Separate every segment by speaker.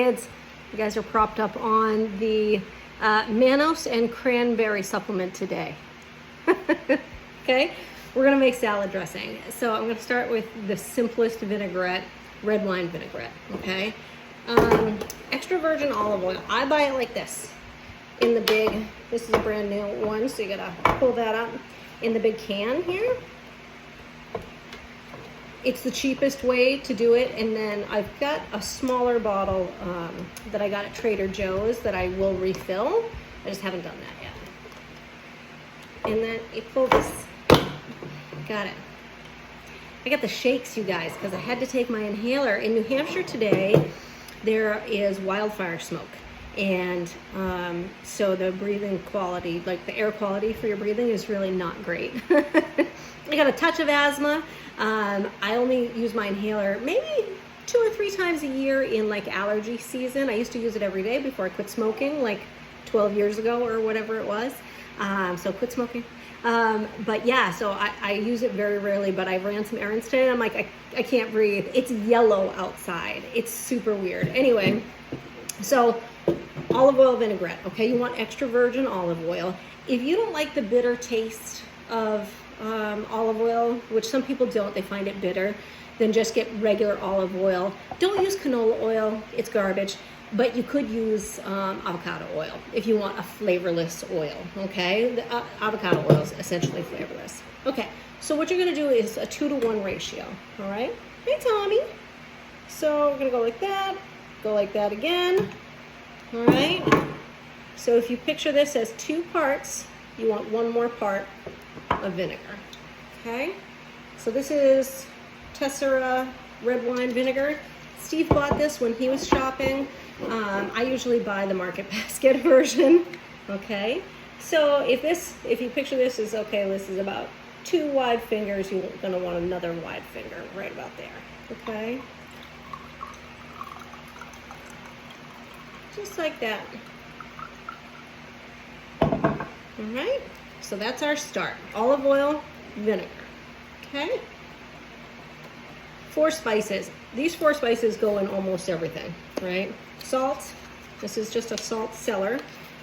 Speaker 1: Kids, you guys are propped up on the Manos and cranberry supplement today. Okay, we're gonna make salad dressing. So I'm gonna start with the simplest vinaigrette, red wine vinaigrette, okay? Extra virgin olive oil. I buy it like this, in the big, this is a brand new one, so you gotta pull that up, in the big can here. It's the cheapest way to do it, and then I've got a smaller bottle that I got at Trader Joe's that I will refill. I just haven't done that yet. And then you pull this, got it. I got the shakes, you guys, because I had to take my inhaler. In New Hampshire today, there is wildfire smoke. And so the breathing quality, like the air quality for your breathing is really not great. I got a touch of asthma. I only use my inhaler maybe 2 or 3 times a year in like allergy season. I used to use it every day before I quit smoking, like 12 years ago or whatever it was. So quit smoking. But yeah, so I use it very rarely, but I ran some errands today and I'm like, I can't breathe. It's yellow outside. It's super weird. Anyway, so olive oil vinaigrette, okay? You want extra virgin olive oil. If you don't like the bitter taste of olive oil, which some people don't, they find it bitter, then just get regular olive oil. Don't use canola oil, it's garbage, but you could use avocado oil if you want a flavorless oil, okay? The avocado oil is essentially flavorless. Okay, so what you're gonna do is a 2-to-1 ratio, all right? Hey, Tommy. So we're gonna go like that again, all right? So if you picture this as 2 parts, you want 1 more part of vinegar, okay? So this is Tessera red wine vinegar. Steve bought this when he was shopping. I usually buy the market basket version, okay? So if you picture this as, okay, this is about 2 wide fingers, you're gonna want another wide finger right about there, okay? Just like that. All right, so that's our start. Olive oil, vinegar, okay? 4 spices. These 4 spices go in almost everything, right? Salt, this is just a salt cellar.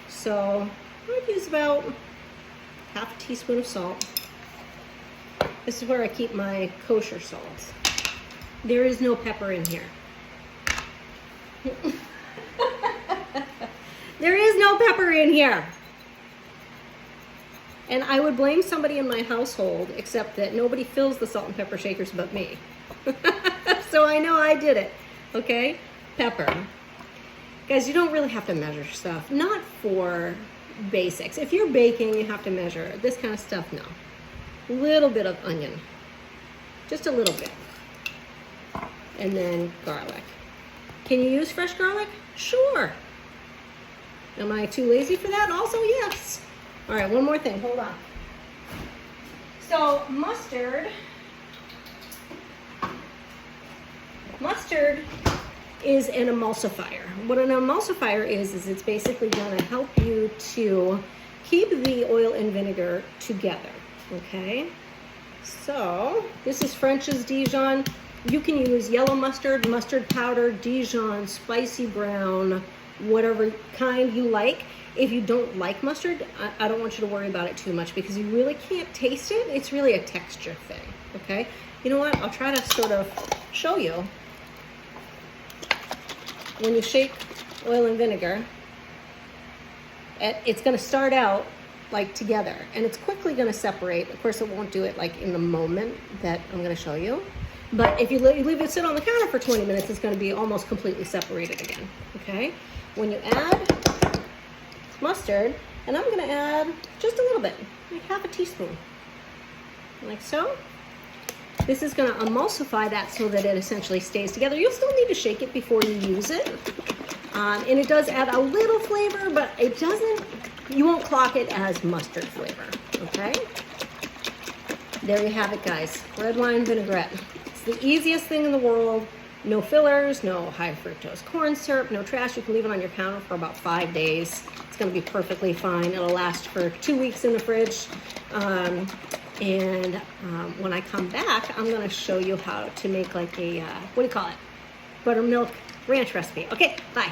Speaker 1: So I'd use about half a teaspoon of salt. This is where I keep my kosher salt. There is no pepper in here. There is no pepper in here. And I would blame somebody in my household, except that nobody fills the salt and pepper shakers but me. So I know I did it, okay? Pepper. Guys, you don't really have to measure stuff. Not for basics. If you're baking, you have to measure. This kind of stuff, no. A little bit of onion. Just a little bit. And then garlic. Can you use fresh garlic? Sure. Am I too lazy for that? Also, yes. All right, one more thing, hold on. So mustard is an emulsifier. What an emulsifier is it's basically gonna help you to keep the oil and vinegar together, okay? So this is French's Dijon. You can use yellow mustard, mustard powder, Dijon, spicy brown, whatever kind you like. If you don't like mustard, I don't want you to worry about it too much because you really can't taste it. It's really a texture thing, okay? You know what? I'll try to sort of show you. When you shake oil and vinegar, it's gonna start out like together and it's quickly gonna separate. Of course, it won't do it like in the moment that I'm gonna show you. But if you leave it sit on the counter for 20 minutes, it's gonna be almost completely separated again, okay? When you add mustard, and I'm gonna add just a little bit, like half a teaspoon, like so. This is gonna emulsify that so that it essentially stays together. You'll still need to shake it before you use it. And it does add a little flavor, but it doesn't, you won't clock it as mustard flavor, okay? There you have it, guys. Red wine vinaigrette. It's the easiest thing in the world. No fillers, no high fructose corn syrup, no trash. You can leave it on your counter for about 5 days. It's gonna be perfectly fine. It'll last for 2 weeks in the fridge. When I come back, I'm gonna show you how to make like a, what do you call it? Buttermilk ranch recipe. Okay, bye.